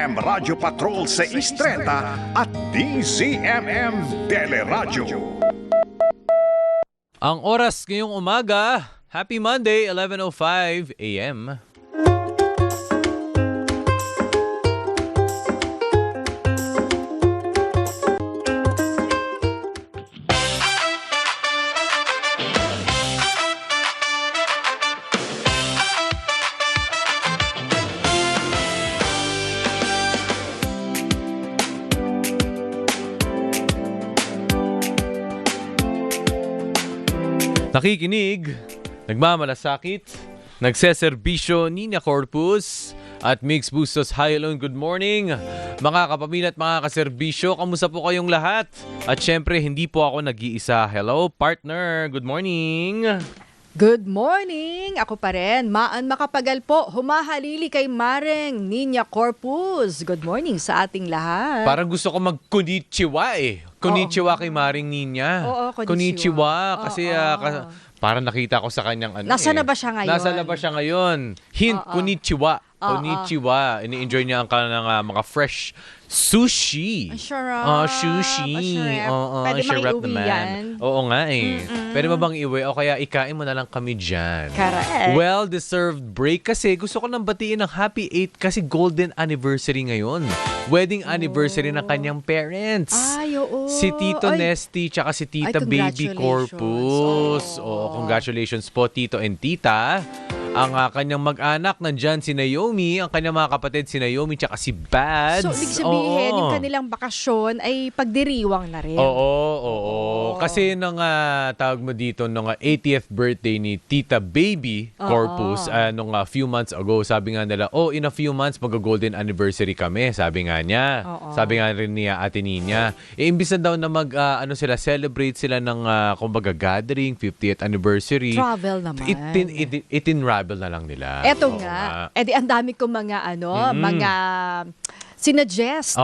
FM Radio Patrol 630 at DZMM Teleradyo. Ang oras ngayong umaga, Happy Monday, 11:05 a.m. Nakikinig, nagmamalasakit, nagseserbisyo, Nina Corpus at Mix Bustos. Hi, hello, good morning. Mga kapamilya at mga kaserbisyo, kamusta po kayong lahat? At syempre, hindi po ako nag-iisa. Hello, partner. Good morning. Good morning! Ako pa rin, Maan Makapagal po, humahalili kay Mareng Nina Corpus. Good morning sa ating lahat. Parang gusto ko mag-konnichiwa eh. Konnichiwa kay Maring Nina. Oo, konnichiwa. Kasi parang nakita ko sa kanyang ano Nasaan na ba siya ngayon? Nasa na ba siya ngayon? Hint, konnichiwa. Konnichiwa. Ini-enjoy niya ang kanilang mga fresh sushi. Sushi. Pwede Shrimp makiuwi naman. yan. Oo nga eh. Pwede ba bang iuwi? O kaya ikain mo na lang kami dyan. Correct. Well-deserved break kasi gusto ko nang batiin ng happy 8 kasi golden anniversary ngayon. Wedding anniversary ng kanyang parents. Ay, oo. Si Tito Ay. Nesty tsaka si Tita Ay, Baby Corpus. Oh. Congratulations po Tito and Tita. Ang kanyang mag-anak nandyan si Naomi, ang kanyang mga kapatid si Naomi tsaka si Bads. So, ibig sabihin, yung kanilang bakasyon ay pagdiriwang na rin. Oo. Kasi nung tawag mo dito, nung 80th birthday ni Tita Baby Corpus, nung few months ago, sabi nga nila, in a few months, mag-golden anniversary kami. Sabi nga niya. Sabi nga rin niya, Ate Nina. Imbis na daw na celebrate sila ng, kumbaga, gathering, 50th anniversary. Travel naman. Itinravel na lang nila. Eto nga. Di ang dami kong mga mga sinuggest.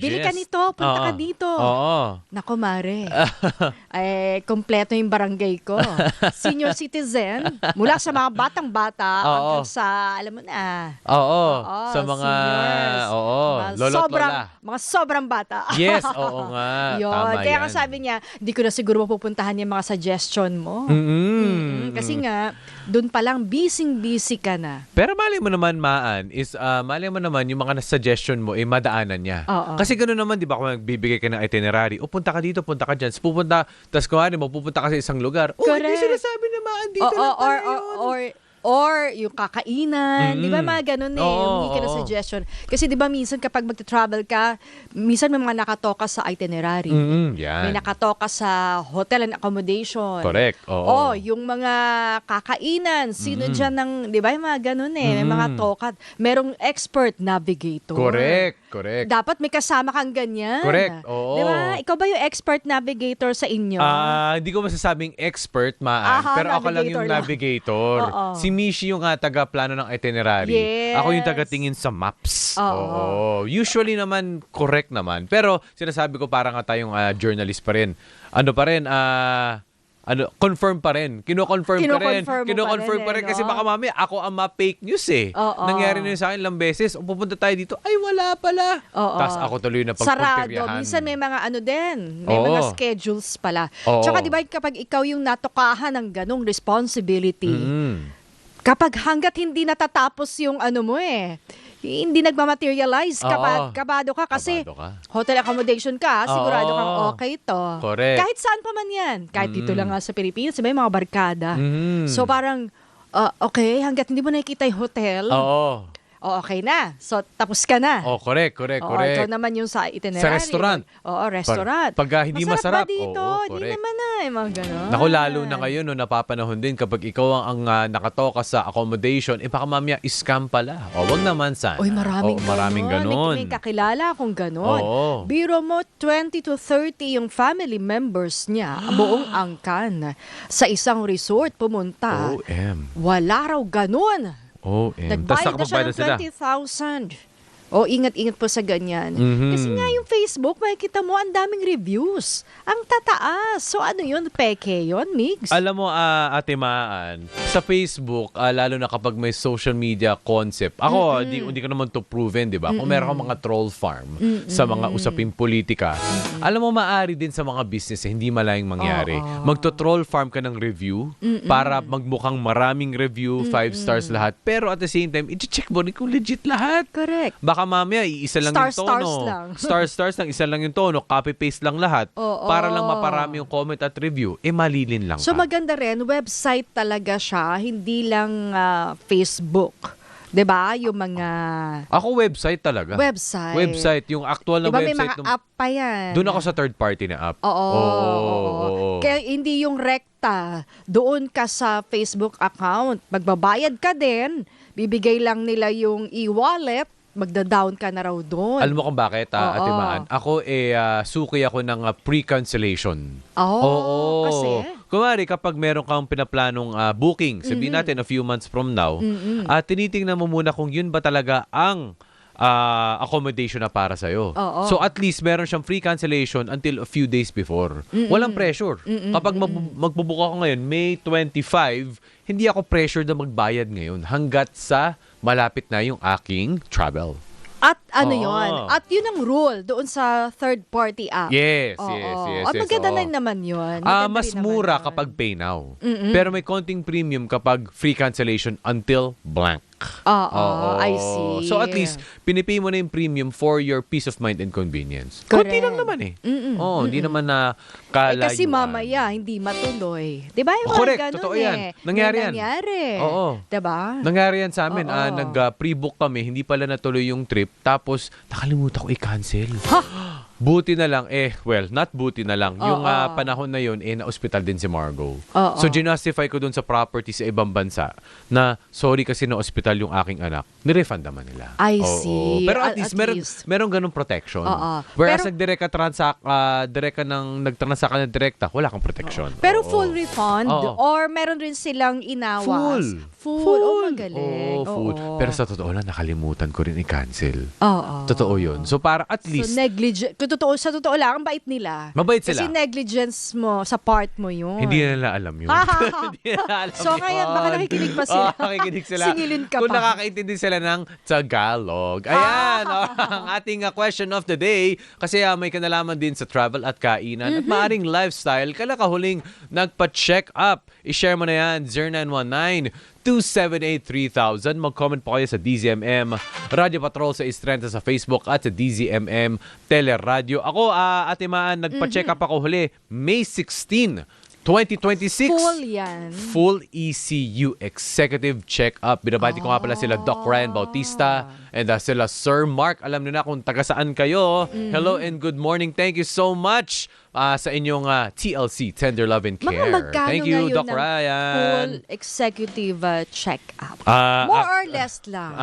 Bili ka nito, punta ka dito. Nako, Mare. Kompleto yung barangay ko. Senior citizen, mula sa mga batang-bata hanggang sa, alam mo na. Sa mga, mga sobrang bata. Yes, oo nga. Yun. Tama Kaya yan. nga sabi niya, hindi ko na siguro mapupuntahan yung mga suggestion mo. Kasi nga, doon pa lang, busy ka na. Pero mali mo naman, Maan, mali mo naman yung mga suggestion mo, madaanan niya. Kasi gano'n naman, di ba, kung nagbibigay ka ng itinerary, punta ka dito, punta ka dyan, pupunta, tapos kung ano, mapupunta ka sa isang lugar, hindi sinasabi na Maan, dito lang tayo. Or yung kakainan, di ba mga ganun humingi ka ng suggestion. Kasi di ba minsan kapag magta-travel ka, minsan may mga nakatoka sa itinerary. Yan. May nakatoka sa hotel and accommodation. Correct. Yung mga kakainan, sino dyan ng, di ba yung mga ganun may mga tokat. Merong expert navigator. Correct. Dapat may kasama kang ganyan. Correct. Oo. Di ba? Ikaw ba yung expert navigator sa inyo? Hindi ko masasabing expert, Maan. Pero ako lang yung navigator. Si Mishi yung taga-plano ng itinerary. Yes. Ako yung taga-tingin sa maps. Usually naman, correct naman. Pero sinasabi ko parang tayong journalist pa rin. Confirm pa rin. Kino-confirm pa rin. Kasi baka mami, ako ang ma-fake news eh. Nangyari na yun sa akin ilang beses. Pupunta tayo dito, ay wala pala. Tapos ako tuloy na pagpuntiryahan. Sarado. Minsan may mga may mga schedules pala. Tsaka di ba kapag ikaw yung natukahan ng ganong responsibility, kapag hanggat hindi natatapos yung hindi nagmamaterialize, kabado ka kasi hotel accommodation ka, sigurado kang okay to. Correct. Kahit saan pa man yan. Kahit dito lang nga sa Pilipinas, may mga barkada. So parang, okay, hanggat hindi mo nakikita yung hotel, okay na. So, tapos ka na. Correct. Ikaw naman yung sa itinerary. Sa restaurant. Restaurant. Pag hindi masarap. Ba dito? Di naman mga gano'n. Naku, lalo na ngayon, napapanahon din kapag ikaw ang nakatoka sa accommodation, baka mamaya scam pala. Wag naman sana. Maraming ganon. May kakilala akong ganon. Biro mo, 20 to 30 yung family members niya, buong angkan, sa isang resort pumunta. Wala raw ganon. Nagbayad na siya ng 20,000. O, ingat-ingat po sa ganyan. Kasi nga yung Facebook, makikita mo, ang daming reviews. Ang tataas. So, ano yun? Peke yun, Migs? Alam mo, Ate Maan, sa Facebook, lalo na kapag may social media concept, ako, hindi ko naman to proven, di ba? Kung meron kang mga troll farm sa mga usaping politika, alam mo, maari din sa mga business, hindi malayang mangyari. Magto-troll farm ka ng review para magmukhang maraming review, 5 stars lahat. Pero at the same time, i-check mo rin kung legit lahat. Correct. Baka mamaya, iisa lang yung tono. Stars lang. Stars lang, isa lang yung tono. Copy-paste lang lahat. Para lang maparami yung comment at review. Malilin lang So, ka. maganda rin, website talaga siya, hindi lang Facebook. 'Di ba? Yung mga Ako, website talaga. Website, yung actual na diba, may website. mga app pa yan. Doon ako sa third party na app. Oo. Kaya hindi yung rekta. Doon ka sa Facebook account. Magbabayad ka din. Bibigay lang nila yung e-wallet. Magda-down ka na raw doon. Alam mo kung bakit, Ate Maan? Ako, suki ako ng pre-cancellation. Kasi? Kumari, kapag meron kang pinaplanong booking, sabihin natin a few months from now, tinitingnan mo muna kung yun ba talaga ang accommodation na para sa'yo. So at least meron siyang free cancellation until a few days before. Walang pressure. Kapag magbubook ako ngayon, May 25, hindi ako pressured na magbayad ngayon hanggat sa malapit na yung aking travel. At ano yon? At yun ang rule doon sa third-party app. Yes. At maganda na naman yun. Mas mura kapag pay now. Pero may konting premium kapag free cancellation until blank. I see. So at least, pinipay mo na yung premium for your peace of mind and convenience. Correct. Konti lang naman eh. Hindi naman na kalayuan. Kasi mamaya, hindi matuloy. Diba yung Correct, mga ganun totoo yan. Nangyari yan. Oo. Diba? Nangyari yan sa amin. Nag-pre-book kami, hindi pala natuloy yung trip. Tapos, nakalimutan ko i-cancel. Buti na lang, not buti na lang. Yung panahon na yun, na-hospital din si Margo. So, ginustify ko dun sa property sa ibang bansa na, sorry kasi na-hospital yung aking anak. Nirefund naman nila. I see. Pero at least, meron ganung protection. Whereas, nagdirect ka nagtransact ka ng direkta, wala kang protection. Pero full refund? Or meron rin silang inawas? Full. Oh, magaling. Full. Pero sa totoo lang, nakalimutan ko rin i-cancel. Totoo yun. So, para at least, so, sa totoo lang, ang bait nila. Mabait sila. Kasi negligence mo, sa part mo yun. Hindi nila alam yun. Hindi nila alam so, ngayon, baka nakikinig pa sila. Nakikinig sila. Singilin ka Kung pa. nakakaintindi sila ng Tagalog. Ayan, ang ating question of the day. Kasi may kanalaman din sa travel at kainan at maaring lifestyle. Kailan ka huling nagpa-check up? I-share mo na yan, 0919-278-3000. Mag-comment po kayo sa DZMM Radio Patrol sa Istrenta sa Facebook at sa DZMM Teleradio. Ako, Ate Maan, nagpa-check up ako huli May 16, 2026. Full yan. Full ECU Executive Check-up. Binabati ko nga pala sila Doc Ryan Bautista and sila Sir Mark. Alam niyo na kung taga saan kayo. Hello and good morning. Thank you so much sa inyong TLC, Tender Love and Care. Mga magkano Thank you, ngayon Doc ng Ryan. full executive check-up? More or less lang?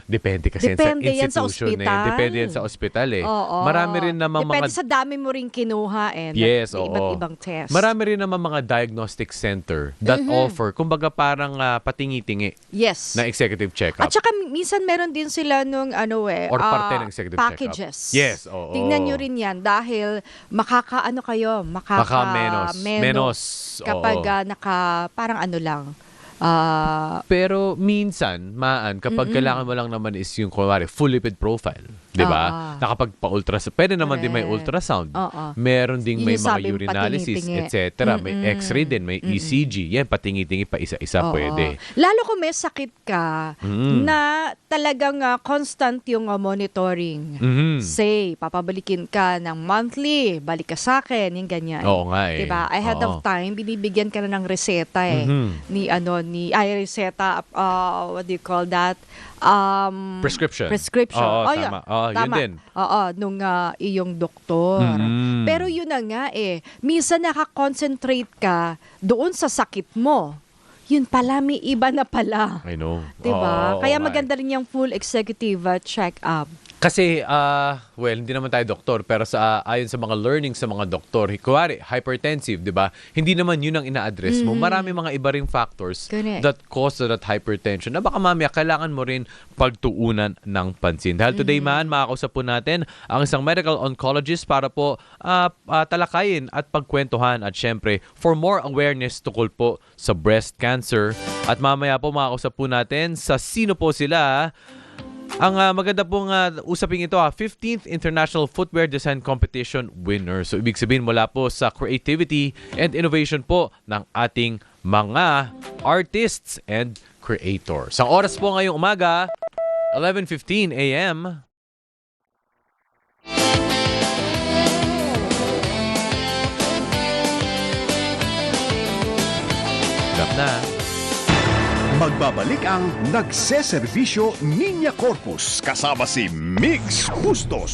Depende kasi Depende yan sa institution ospital. Depende yan sa ospital eh. Oo. Marami rin naman Depende sa dami mo rin kinuha Yes, iba't ibang test. Marami rin naman mga diagnostic center that offer, kumbaga parang patingi-tingi yes. na executive check-up. At saka minsan meron din sila nung or parte ng executive packages. check-up. Yes, oo. Tingnan nyo rin yan dahil Menos. Kapag parang ano lang. Pero minsan, kapag kailangan mo lang naman is yung full lipid profile. Diba? Nakapagpa-ultrasound. Pwede naman din may ultrasound. Meron ding may mga urinalysis, etc. May x-ray din, may ECG. Yan, patingi-tingi pa isa-isa pwede. Lalo kung may sakit ka na talagang constant yung monitoring. Say, papabalikin ka ng monthly, balik ka sa akin, yung ganyan. Oo nga eh. Diba? Ahead of time, binibigyan ka na ng reseta reseta, what do you call that? Prescription. Oo, tama. Yun din. Nung iyong doktor. Pero yun na nga minsan nakakonsentrate ka doon sa sakit mo. Yun pala, may iba na pala. I know. Diba? Kaya maganda rin yung full executive check-up. Kasi, well, hindi naman tayo doktor, pero ayon sa mga learning sa mga doktor, kuwari, hypertensive, di ba? Hindi naman yun ang ina-address mo. Marami mga iba ring factors Correct. that cause that hypertension na baka mamaya kailangan mo rin pagtuunan ng pansin. Dahil today man, makakausap po natin ang isang medical oncologist para po talakayin at pagkwentuhan at syempre, for more awareness tukol po sa breast cancer. At mamaya po makakausap po natin sa sino po sila. Ang maganda pong usaping ito, 15th International Footwear Design Competition winner. So, ibig sabihin mula po sa creativity and innovation po ng ating mga artists and creators. Ang oras po ngayong umaga, 11:15 a.m. Gap na. Magbabalik ang nagseserbisyo Niña Corpus kasama si Migs Bustos.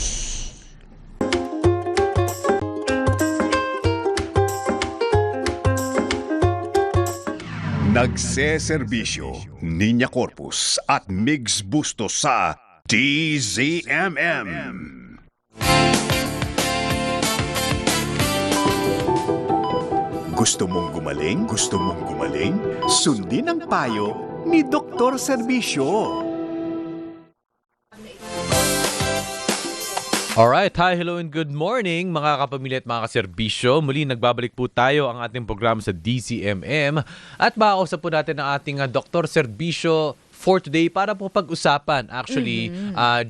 Nagseserbisyo Niña Corpus at Migs Bustos sa DZMM. Gusto mong gumaling? Gusto mong gumaling? Sundin ang payo ni Dr. Serbisyo. Alright, hi, hello and good morning mga kapamilya at mga kaserbisyo. Muli nagbabalik po tayo ang ating programa sa DCMM at makakausap po natin ang ating Dr. Serbisyo for today para po pag-usapan. Actually,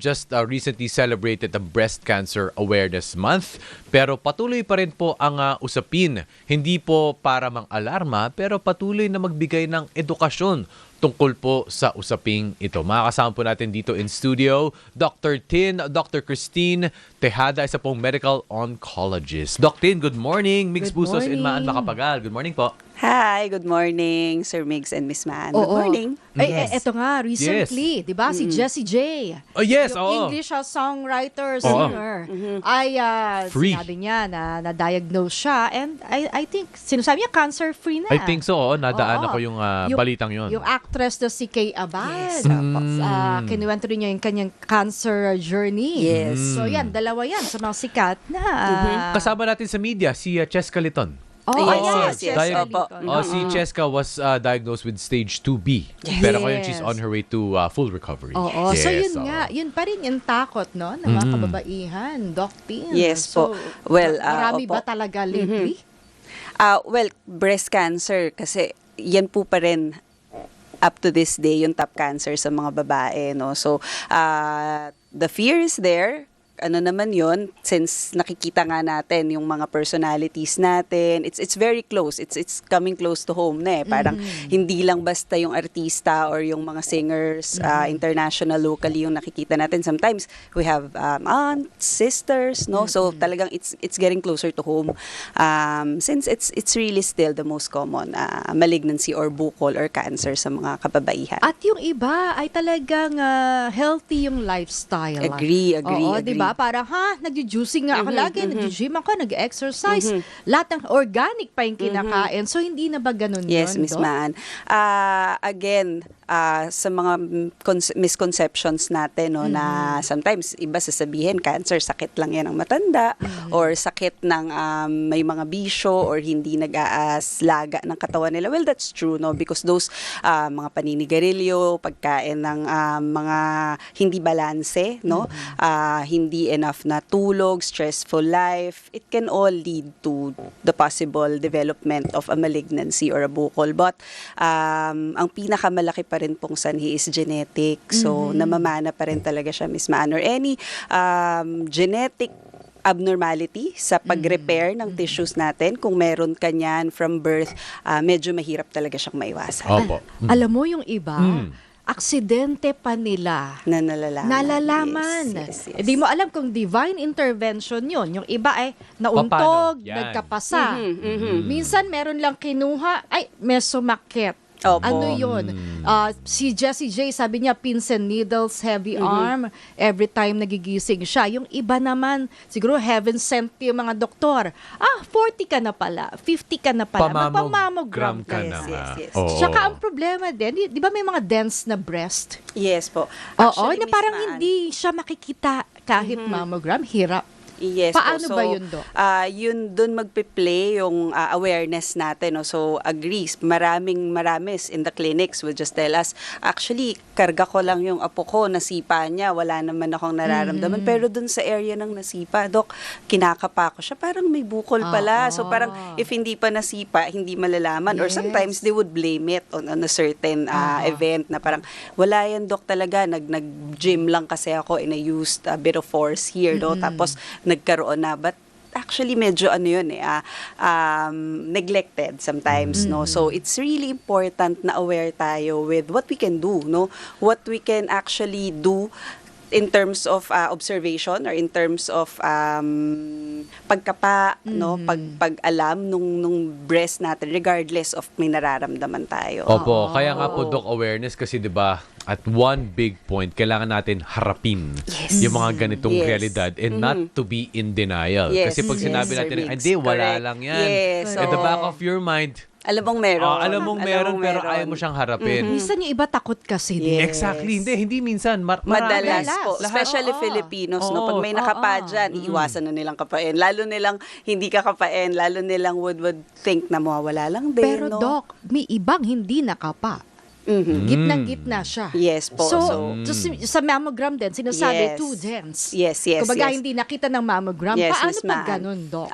just recently celebrated the Breast Cancer Awareness Month. Pero patuloy pa rin po ang usapin. Hindi po para mang-alarma, pero patuloy na magbigay ng edukasyon tungkol po sa usaping ito. Makakasama po natin dito in studio, Dr. Tin, Dr. Christine Tejada, isa pong medical oncologist. Dr. Tin, good morning. Migs Good Bustos and Maan morning. Macapagal. Good morning po. Hi, good morning, Sir Migs and Miss Maan. Good morning. Ay, eto nga, recently, di ba, si Jessie J. Oh, yes, yung oo. English songwriter, singer, ay Free. sinabi niya na na-diagnose siya and I think, sinasabi niya cancer-free na. I think so, oo. Nadaan Oo. ako yung balitang yon. Yung actress na si Kay Abad. Yes, Kinuwento rin niya yung kanyang cancer journey. Yes. So yan, dalawa yan sa mga sikat na. Kasama natin sa media, si Cheska Liton. Oh, Yes, yes, Jessie opo. Liton. Si Cheska was diagnosed with stage 2B. Yes. Pero ngayon she's on her way to full recovery. Oo. So Yes, yun oo. nga, yun pa rin yung takot, no? Ng mga kababaihan, Doc Tin. Yes So, po. Well, marami opo. ba talaga lately? Well, breast cancer kasi yan po pa rin up to this day yung top cancer sa mga babae, no? So, the fear is there. Ano naman yon, since nakikita nga natin yung mga personalities natin, it's very close, it's coming close to home na eh. Parang hindi lang basta yung artista or yung mga singers, international, locally yung nakikita natin. Sometimes we have aunts, sisters, no? So talagang it's getting closer to home, since it's really still the most common malignancy or bukol or cancer sa mga kababaihan. At yung iba ay talagang healthy yung lifestyle. Agree. Oo, di ba? Parang, nag-juicing nga ako lagi, nag-gym ako, nag-exercise. Lahat ng organic pa yung kinakain. So, hindi na ba ganun Yes, yun, Miss Doc? Maan. Again, sa mga misconceptions natin, no, na sometimes iba sasabihin, cancer, sakit lang yan ng matanda, or sakit ng may mga bisyo, or hindi nag-aaslaga ng katawan nila. Well, that's true, no, because those mga paninigarilyo, pagkain ng mga hindi balanse, no, hindi enough na tulog, stressful life, it can all lead to the possible development of a malignancy or a bukol. But ang pinakamalaki pa rin pong sanhi is genetic. So, namamana pa rin talaga siya, Miss Maan, or any genetic abnormality sa pag-repair ng tissues natin. Kung meron ka niyan from birth, medyo mahirap talaga siyang maiwasan. Opo. Alam mo yung iba, aksidente pa nila. Na nalalaman. Nalalaman. Yes. Di mo alam kung divine intervention yun. Yung iba ay nauntog, Paano? Yan. nagkapasa. Minsan meron lang kinuha, ay may sumakit. Opo. Ano yun? Si Jessie J, sabi niya, pins and needles, heavy arm, every time nagigising siya. Yung iba naman, siguro heaven sent yung mga doktor. 40 ka na pala, 50 ka na pala, magpamammogram ka na. Yes. Oo. Tsaka ang problema din, di ba may mga dense na breast? Yes po. Oo, Actually, na parang Miss Maan, hindi siya makikita kahit mammogram, hirap. Yes Paano po. So, ba yun, Doc? Yun dun magpe-play yung awareness natin. No? So, agrees. Marami in the clinics will just tell us, actually, karga ko lang yung apo ko, nasipa niya, wala naman akong nararamdaman. Pero dun sa area ng nasipa, Dok, kinakapa ko siya, parang may bukol pala. So, parang if hindi pa nasipa, hindi malalaman. Or Yes. sometimes they would blame it on a certain event na parang, wala yan, Dok, talaga. Nag-gym lang kasi ako and I used a bit of force here. No? Tapos, nagkaroon na. But actually, medyo neglected sometimes, no? So, it's really important na aware tayo with what we can do, no? What we can actually do in terms of observation or in terms of pagkapa, no? Pag-alam nung breast natin regardless of may nararamdaman tayo. Opo, kaya nga po, Doc, awareness kasi 'di ba, at one big point, kailangan natin harapin yung mga ganitong Yes. realidad and not to be in denial. Yes. Kasi pag sinabi Yes, natin, Sir Migs. hindi, wala Correct. lang yan. Yes, At the oo. back of your mind, Alam mong meron. alam mong meron pero ayaw mo siyang harapin. Minsan yung iba takot kasi din. Yes. Exactly. Hindi minsan. Marami. Madalas po. Lahat. Especially Oo. Filipinos, no? Oo. Pag may nakapa dyan, iiwasan na nilang kapain. Lalo nilang hindi kakapain. Lalo nilang would think na mawawala lang din, Pero no? Doc, may ibang hindi nakapa. Mhm. Gitnang-gitna siya. Yes po. So, sa mammogram din, sinasabi Yes. too dense. Yes. Kumbaga, yes. hindi nakita ng mammogram. Yes, Paano Miss pag Maan. ganun, Doc?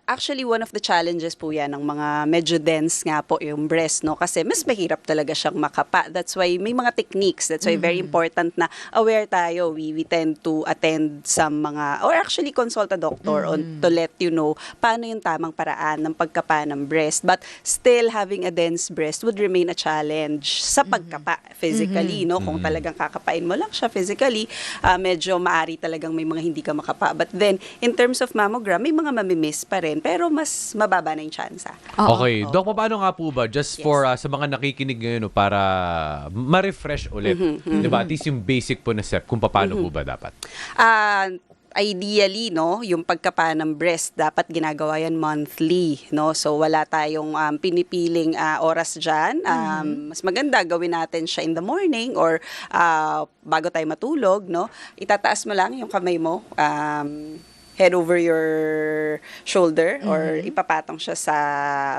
Actually, one of the challenges po yan ng mga medyo dense nga po yung breast, no? Kasi mas mahirap talaga siyang makapa. That's why may mga techniques. That's why very important na aware tayo. We tend to attend sa mga, or actually consult a doctor on to let you know paano yung tamang paraan ng pagkapa ng breast. But still, having a dense breast would remain a challenge sa pagkapa physically, no? Kung talagang kakapain mo lang siya physically, medyo maari talagang may mga hindi ka makapa. But then, in terms of mammogram, may mga mamimiss pa rin, pero mas mababa na yung tsansa. Okay. Doc, paano nga po ba? Just for sa mga nakikinig ngayon, no, para ma-refresh ulit. Diba? At least yung basic po na step kung paano po ba dapat. Ideally, no, yung pagkapa ng breast, dapat ginagawa yan monthly, no? So, wala tayong pinipiling oras dyan. Mas maganda gawin natin siya in the morning or bago tayo matulog, no? Itataas mo lang yung kamay mo, head over your shoulder or ipapatong siya sa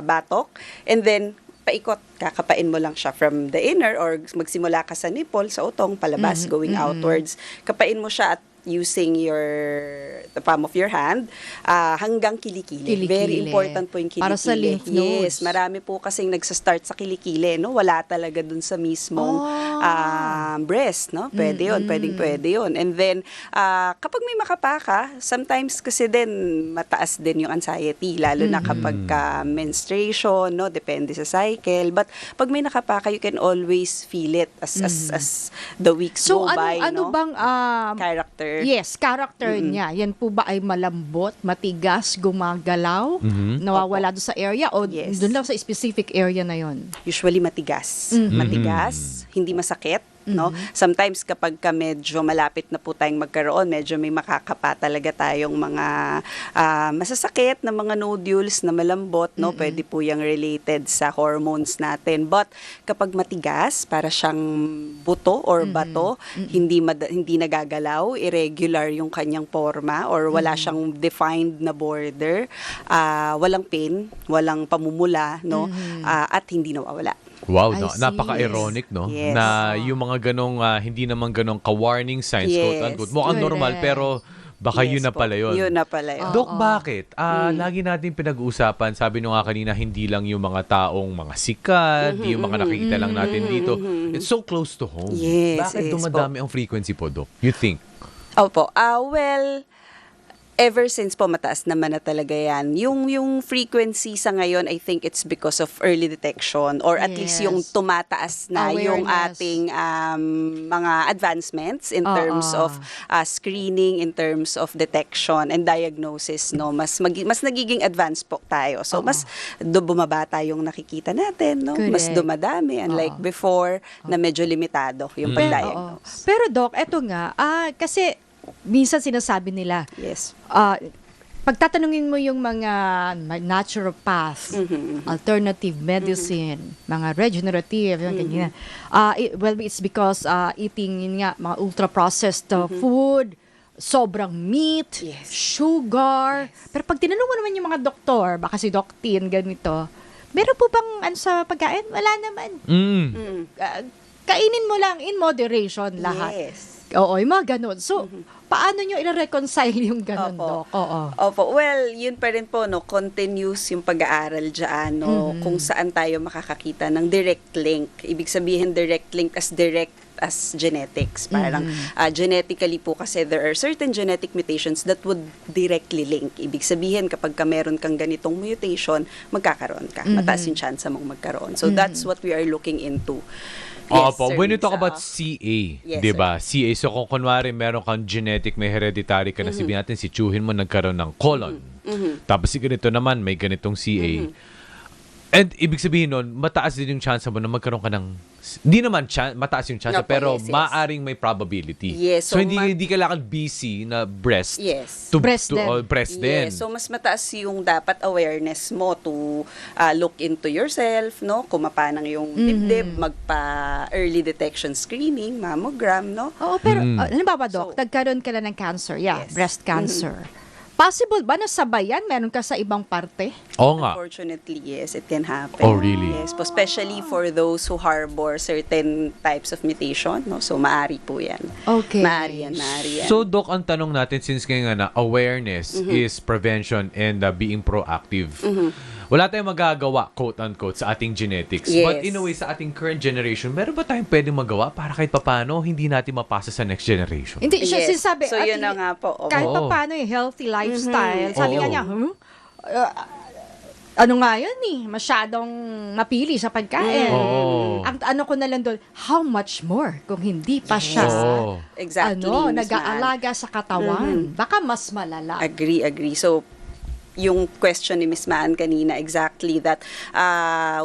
batok. And then, paikot, kakapain mo lang siya from the inner or magsimula ka sa nipple, sa utong, palabas, going outwards. Kapain mo siya at using the palm of your hand hanggang kilikili. Kilikili. Very important po yung kilikili. Para sa lymph nodes. Yes, marami po kasing nagsa-start sa kilikili, no? Wala talaga dun sa mismong breast, no? Pwede yun, pwede yun. And then, kapag may makapa ka, sometimes kasi din mataas din yung anxiety, lalo na kapag menstruation, no? Depende sa cycle. But pag may nakapa ka, you can always feel it as the weeks So, go by, ano no? bang Character. yes, character niya. Yan po ba ay malambot, matigas, gumagalaw, nawawala doon sa area o Yes. doon lang sa specific area na yon? Usually matigas. Matigas, hindi masakit, no? Sometimes kapag ka medyo malapit na po tayong magkaroon, medyo may makakapa talaga tayong mga masasakit na mga nodules na malambot, no? Pwede po yung related sa hormones natin. But kapag matigas, para siyang buto or bato, hindi nagagalaw, irregular yung kanyang forma or wala siyang defined na border, walang pain, walang pamumula, no? At hindi nawawala. Wow, I see. napaka-ironic, no? Yes. Na yung mga ganong, hindi naman ganong ka-warning signs, Yes. quote-unquote. Mukhang Correct. normal, pero baka Yes yun na po. pala yun. Yun na pala yun. Dok, bakit? Lagi natin pinag-uusapan, sabi nyo nga kanina, hindi lang yung mga taong mga sikat, yung mga nakikita lang natin dito. It's so close to home. Yes, Bakit yes dumadami ang frequency po, Dok? You think? Opo. Well, ever since po mataas naman na talaga yan. Yung frequency sa ngayon, I think it's because of early detection or at least Yes. yung tumataas na yung Awareness. ating mga advancements in Oo. terms of screening, in terms of detection and diagnosis, no. Mas nagiging advanced po tayo. So mas bumabata yung nakikita natin, no. Mas Correct. dumadami unlike before na medyo limitado yung Oo. pag-diagnose. Pero Doc, eto nga, kasi minsan sinasabi nila, Yes. pagtatanungin mo yung mga naturopath, alternative medicine, mga regenerative, yung ganyan. Well, it's because eating yun nga, mga ultra-processed food, sobrang meat, Yes. sugar. Pero pag tinanong mo naman yung mga doktor, baka si Doc Tin, ganito, meron po bang sa pagkain? Wala naman. Kainin mo lang in moderation lahat. Yes. Oo, yung mga ganun. So, paano nyo i-reconcile yung ganun, Opo. Doc? Oo. Opo. Well, yun pa rin po, no, continuous yung pag-aaral dyan, no, kung saan tayo makakakita ng direct link. Ibig sabihin, direct link as genetics. Parang genetically po kasi there are certain genetic mutations that would directly link. Ibig sabihin, kapag ka meron kang ganitong mutation, magkakaroon ka. Mataas yung chance mong magkaroon. So, that's what we are looking into. Opo, sir, when you talk Lisa. about CA, Yes, 'di ba? CA, so kung kunwari meron kang genetic, may hereditary ka na, sabihin natin si Chuhin mo nagkaroon ng colon. Tapos si ganito naman, may ganitong CA. And ibig sabihin nun, mataas din yung chance mo na magkaroon ka ng, hindi naman mataas yung chance, Opo, pero yes, yes. maaring may probability. Yes, so so hindi kailangan BC na breast. Yes. Breast din. Breast din. Yes, so mas mataas yung dapat awareness mo to look into yourself, no? Kumapanang yung dibdib, magpa-early detection screening, mammogram, no? Oo, pero halimbawa, Doc, So- nagkaroon ka na ng cancer. Yeah, Yes. breast cancer. Possible ba na sabayan? Meron ka sa ibang parte? Oo nga. Unfortunately, yes, it can happen. Oh, really? Yes, po, especially for those who harbor certain types of mutation, no? So, maari po yan. Okay. Maari yan. So, Doc, ang tanong natin, since kaya nga na awareness is prevention and being proactive, wala tayong magagawa, quote-unquote, sa ating genetics. Yes. But in a way, sa ating current generation, meron ba tayong pwedeng magawa para kahit papano hindi natin mapasa sa next generation? Hindi, siya Yes. sinasabi. So, yun na nga po. Opo. Kahit Oo. pa paano yung healthy lifestyle. Sabi Oo. nga niya, ano nga yun masyadong mapili sa pagkain. Oo. Ang ano ko na lang doon, how much more kung hindi pa siya Oo. Exactly. nag Miss aalaga sa katawan. Baka mas malala. Agree. So, yung question ni Miss Maan kanina, exactly that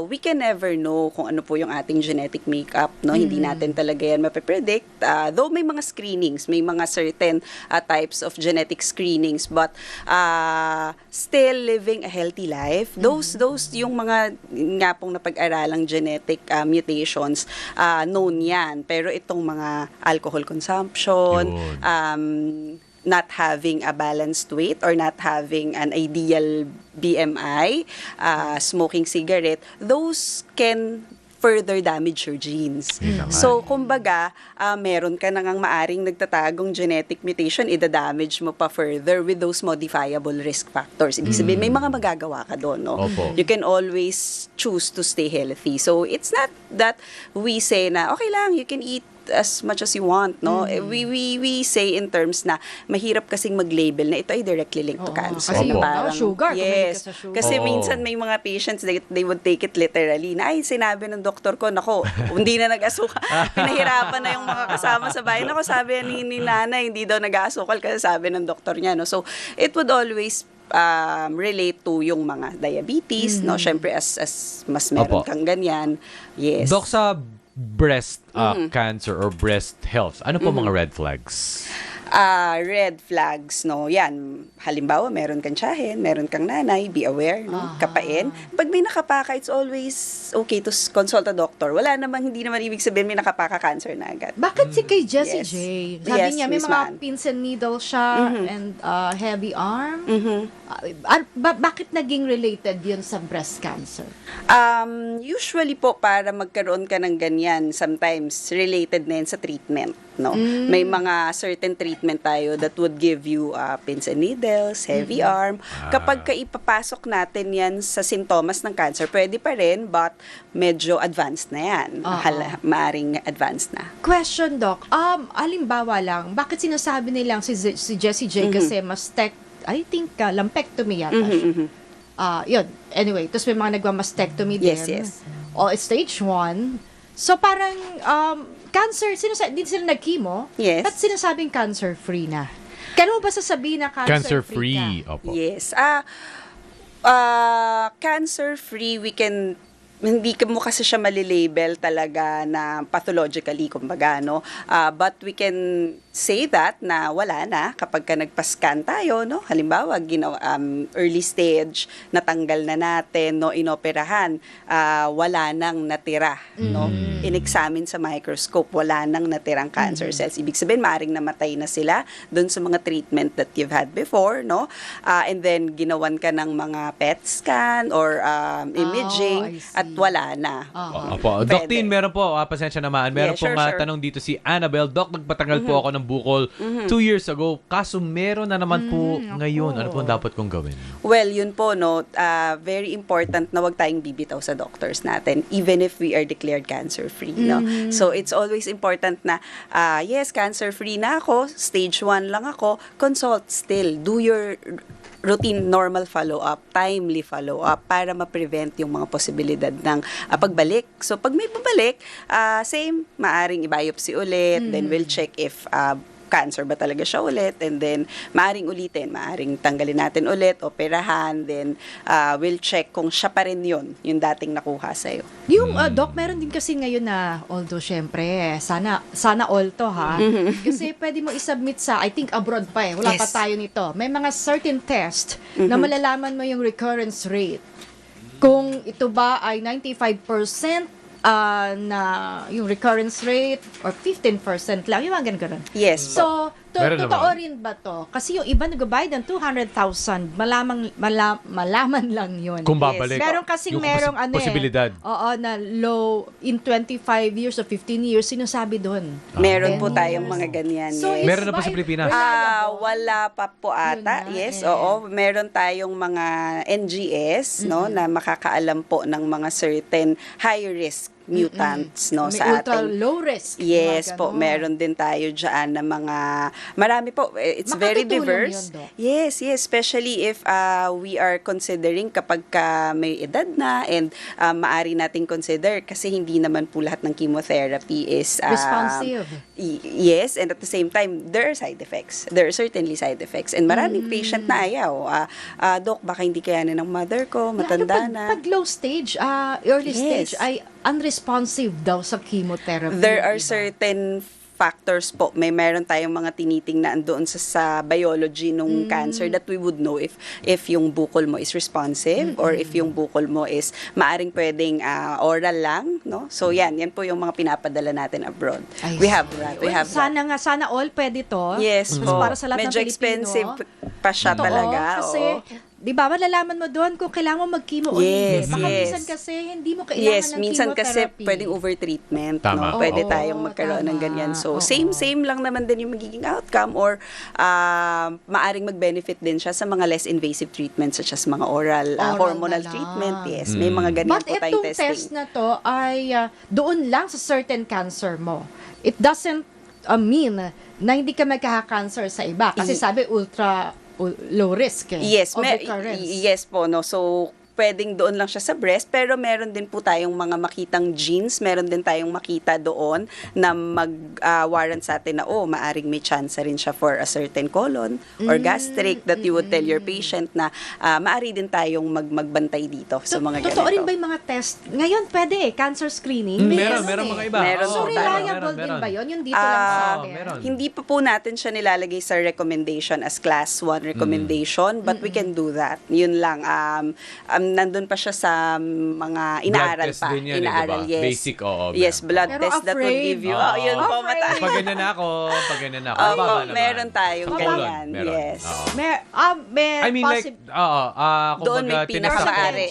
we can never know kung ano po yung ating genetic makeup, no? Hindi natin talaga yan mapipredict. Though may mga screenings, may mga certain types of genetic screenings, but still living a healthy life, those yung mga nga pong napag-aralang genetic mutations, known yan. Pero itong mga alcohol consumption, not having a balanced weight or not having an ideal BMI, smoking cigarette, those can further damage your genes. So, kumbaga, meron ka na ngang maaring nagtatagong genetic mutation, ida-damage mo pa further with those modifiable risk factors. Ibig sabihin, may mga magagawa ka doon, no? Opo. You can always choose to stay healthy. So, it's not that we say na, okay lang, you can eat as much as you want, no? We say in terms na mahirap kasing mag-label na ito ay directly linked to Oo, cancer. kasi yung, sugar, kung mahilig Yes. ka sa sugar. Kasi Oo. minsan may mga patients, they would take it literally. Na, ay, sinabi ng doktor ko, nako, hindi na nag-asukal. Pinahirapan na yung mga kasama sa bahay. Nako, sabi ni nanay, hindi daw nag-asukal kasi sabi ng doktor niya, no? So, it would always relate to yung mga diabetes, no? Syempre, as mas meron Opo. kang ganyan. Yes. Doc, sa breast cancer or breast health, ano po mga red flags? Red flags, no? Yan. Halimbawa, meron kang tiyahin, meron kang nanay, be aware, no? Kapain. Pag may nakapaka, it's always okay to consult a doctor. Wala naman, hindi naman ibig sabihin may nakapaka cancer na agad. Bakit si kay Jessie Yes. J? Sabi Yes, niya, may Miss mga Maan. pins and needle siya and heavy arm. Bakit naging related yun sa breast cancer? Usually po, para magkaroon ka ng ganyan, sometimes related na yan sa treatment, no? May mga certain treatment tayo that would give you pins and needles, heavy arm. Kapag ka ipapasok natin yan sa sintomas ng cancer, pwede pa rin, but medyo advanced na yan. Maaring advanced na. Question, Doc. Halimbawa lang, bakit sinasabi nilang si Jessie J kasi mas I think lumpectomy yata siya. Yun. Anyway, tapos may mga nagmamastectomy din. Yes. O stage 1. So parang cancer, hindi sila nag-chemo. Yes. At sinasabing cancer-free na. Kailan mo ba sasabihin na cancer-free ka? Opo. Yes. Cancer-free, hindi mo kasi siya malilabel talaga na pathologically, kumbaga, no? But we can say that na wala na kapag ka nagpa-scan tayo, no? Halimbawa, early stage, natanggal na natin, no? Inoperahan, wala nang natira, no? In-examine sa microscope, wala nang natirang cancer cells. Ibig sabihin, maaaring namatay na sila doon sa mga treatment that you've had before, no? And then, ginawan ka ng mga PET scan or imaging, I see. at wala na. Opo. Pwede. Doc Tin, meron po, pasensya naman. Meron Yeah, sure, pong sure. tanong dito si Annabelle. Doc, nagpatanggal po ako ng bukol 2 years ago. Kaso meron na naman po ngayon. Ano po ang dapat kong gawin? Well, yun po, no, very important na wag tayong bibitaw sa doctors natin, even if we are declared cancer-free, no? So, it's always important na, yes, cancer-free na ako, stage 1 lang ako, consult still. Do your routine normal follow-up, timely follow-up para ma-prevent yung mga posibilidad ng pagbalik. So, pag may babalik, same, maaring i-biopsy ulit, then we'll check if cancer ba talaga siya ulit, and then maaring ulitin, maaring tanggalin natin ulit, operahan, then we'll check kung siya pa rin yun, yung dating nakuha sa'yo. Yung Doc, meron din kasi ngayon na, although syempre, sana all to ha. Kasi pwede mo isubmit sa, I think abroad pa wala pa Yes. tayo nito. May mga certain test na malalaman mo yung recurrence rate. Kung ito ba ay 95% na yung recurrence rate or 15% lang, yung mga ganun. Yes. So, Meron totoo naman. rin ba to? Kasi yung iba nagbabayad ng 200,000, malaman lang yun. Kung babalik. Meron kasing Yung merong posibilidad. Oo, na low in 25 years or 15 years, sinasabi doon. Meron 10 po tayong years. mga ganyan. So, yes. Meron na po sa Pilipinas? Wala pa po ata. Yun na, Yes, eh. oo. Meron tayong mga NGS, no, na makakaalam po ng mga certain high risk mutants, no, May sa ultra ating. low risk. Yes mga po, ganon. meron din tayo dyan na mga, marami po, it's very Makakatulong diverse. yun, Doc. Yes, especially if we are considering kapag may edad na, and maari nating consider kasi hindi naman po lahat ng chemotherapy is Responsive. Yes, and at the same time, there are side effects. There are certainly side effects. And maraming patient na ayaw. Doc, baka hindi kayanin ng mother ko, matanda na. Pag low stage, early Yes. stage, ay unresponsive daw sa chemotherapy. There are Diba? certain factors po. Meron tayong mga tinitingnan doon sa biology nung cancer that we would know if yung bukol mo is responsive or if yung bukol mo is maaring pwedeng oral lang, no? So yan po yung mga pinapadala natin abroad. I We see. have that. We have that. Sana all pwede to. Yes Mas po. para sa lahat Medyo ng Pilipino. expensive pa siya Totoo, talaga. Kasi, oo. di ba, malalaman mo doon kung kailangan mo mag-chemo o hindi. Yes, Baka yes. minsan kasi hindi mo kailangan Yes, ng minsan kasi chemotherapy. pwedeng overtreatment, Tama. no? Pwede Oo, tayong magkaroon ng tama. ganyan. So, Oo. same lang naman din yung magiging outcome, or maaring mag-benefit din siya sa mga less invasive treatments such as mga oral Oral hormonal na lang. treatment. Yes, may mga ganyan But po tayong itong testing. test na to ay doon lang sa certain cancer mo. It doesn't mean na hindi ka magkaka-cancer sa iba. Kasi sabi low risk Yes, of recurrence. yes po, no. So, pwedeng doon lang siya sa breast, pero meron din po tayong mga makitang genes, meron din tayong makita doon na mag-warrant sa atin na, maaring may chance rin siya for a certain colon or gastric, that you would tell your patient na maari din tayong magbantay dito sa mga ganito. Totoo rin ba yung mga test? Ngayon, pwede cancer screening. Meron Ganun mga iba. Meron So, po tayo. reliable din ba yun? Yung dito lang sa atin? meron. Hindi pa po natin siya nilalagay sa recommendation as class 1 recommendation, but we can do that. Yun lang. Nandun pa siya sa mga inaaral test pa. din yan, Inaaral, diba? yes. Basic, oo. Yes, blood Pero test that will afraid. give you. Oo. Yun po, Afraid. mataas. Pag ganyan ako. Opo, Baba naman. meron tayong Sa colon, ganyan. meron. Yes. Oo. May I mean, like, Doon may kumbaga, tinest sa pinakaari.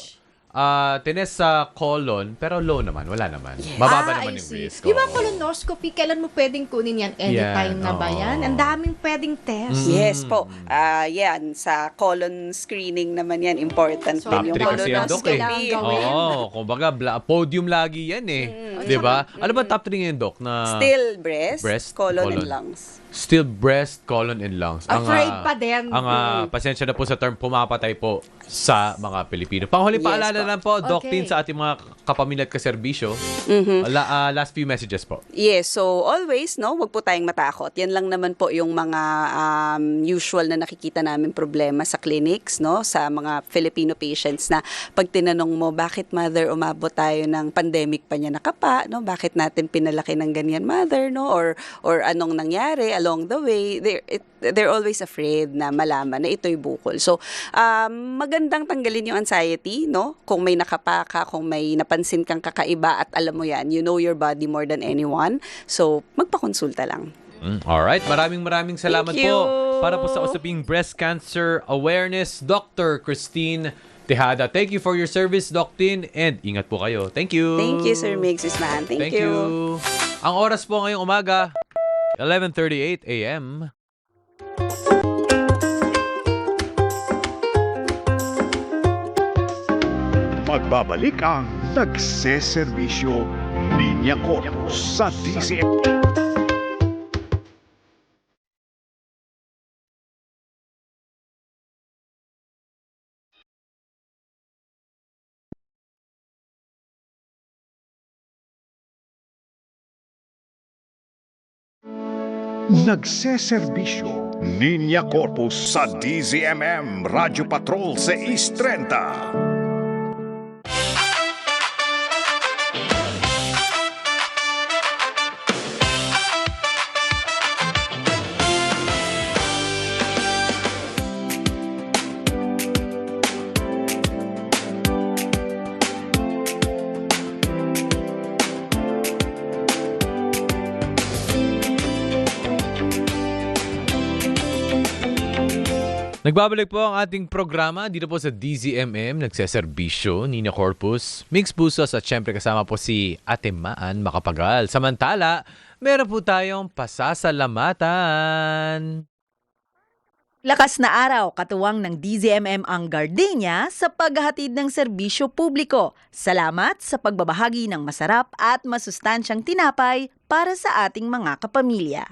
tinest sa colon, pero low naman, wala naman. Mababa naman yung risk. Yung mga oo. colonoscopy, kailan mo pwedeng kunin yan? Anytime Yan, na ba oo. yan? Ang daming pwedeng test. Yes po. Yan, sa colon screening naman yan, important So, Top din yung 3 kasi yan, Doc, eh. kailangan gawin. Oo, kumbaga, podium lagi yan eh. Di ba? Ano ba top 3 ngayon, Doc? Na Still breast, Breast, colon, colon. and lungs. Still breast, colon, and lungs. Afraid pa din. Pasensya na po sa term, pumapatay po sa mga Pilipino. Panghuli Yes paalala po. lang po, Doc Okay. Tin, sa ating mga kapamilya at kaserbisyo. Last few messages po. Yes, so always, no, wag po tayong matakot. Yan lang naman po yung mga usual na nakikita namin problema sa clinics, no, sa mga Filipino patients na pag tinanong mo, bakit mother umabot tayo ng pandemic pa niya nakapa, no? Bakit natin pinalaki ng ganyan mother, no? Or anong nangyari along the way? They're always afraid na malaman na ito'y bukol. So, magandang tanggalin yung anxiety, no? Kung may nakapa ka, kung may napansin kang kakaiba at alam mo yan, you know your body more than anyone. So, magpakonsulta lang. Alright, maraming salamat Thank you. po para po sa usaping breast cancer awareness, Dr. Christine Tejada. Thank you for your service, Doc Tin, and ingat po kayo. Thank you. Thank you, Sir Migs Isman. Thank you. Ang oras po ngayong umaga, 11:38 a.m. Magbabalik ang nagseserbisyo Linya Corpus sa DZMM. Nagseserbisyo Linya Corpus sa DZMM Radio Patrol sa East 30. Nagbabalik po ang ating programa dito po sa DZMM, nagseserbisyo, Nina Corpus, Mix Busos at syempre kasama po si Ate Maan Makapagal. Samantala, meron po tayong pasasalamatan. Lakas na araw, katuwang ng DZMM ang Gardenia sa paghahatid ng serbisyo publiko. Salamat sa pagbabahagi ng masarap at masustansyang tinapay para sa ating mga kapamilya.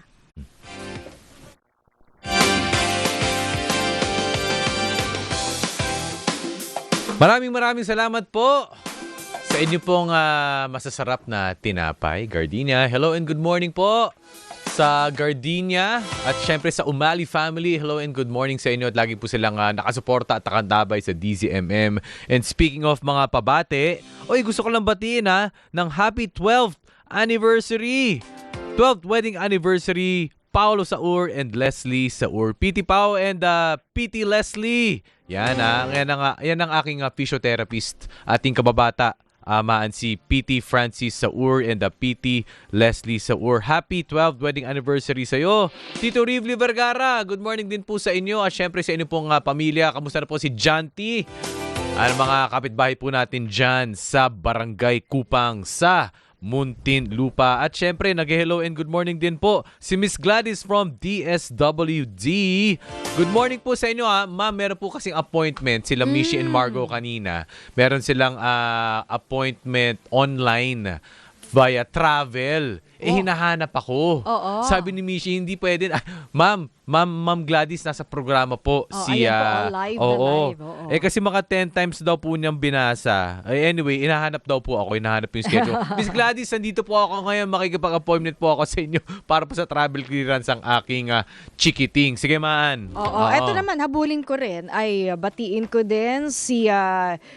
Maraming salamat po sa inyo pong masasarap na tinapay, Gardenia. Hello and good morning po sa Gardenia at syempre sa Umali family. Hello and good morning sa inyo at lagi po silang nakasuporta at nakandabay sa DZMM. And speaking of mga pabate, gusto ko lang batiin ng happy 12th anniversary. 12th wedding anniversary, Paolo Saur and Leslie Saur. PT Pao and PT Leslie. Yan ang aking physiotherapist, ating kababata. Maan si PT Francis Saur and PT Leslie Saur. Happy 12th wedding anniversary sa iyo. Tito Rivli Vergara, good morning din po sa inyo at syempre sa inyo pong pamilya. Kamusta na po si John T? Mga kapitbahay po natin dyan sa Barangay Kupang sa Muntinlupa. At syempre, nag-hello and good morning din po si Miss Gladys from DSWD. Good morning po sa inyo Ma'am, meron po kasing appointment sila Mishi and Margo kanina. Meron silang appointment online via travel. Hinahanap ako. Oo. Sabi ni Mishi, hindi pwede. Ma'am Gladys, nasa programa po. Ayan po, live na live. Oo. Kasi mga 10 times daw po niyang binasa. Anyway, hinahanap daw po ako. Hinahanap yung schedule. Miss Gladys, nandito po ako ngayon. Makikipag-appointment po ako sa inyo para po sa travel clearance ang aking chikiting. Sige, Maan. Oo. Eto naman, habulin ko rin. Ay, batiin ko din si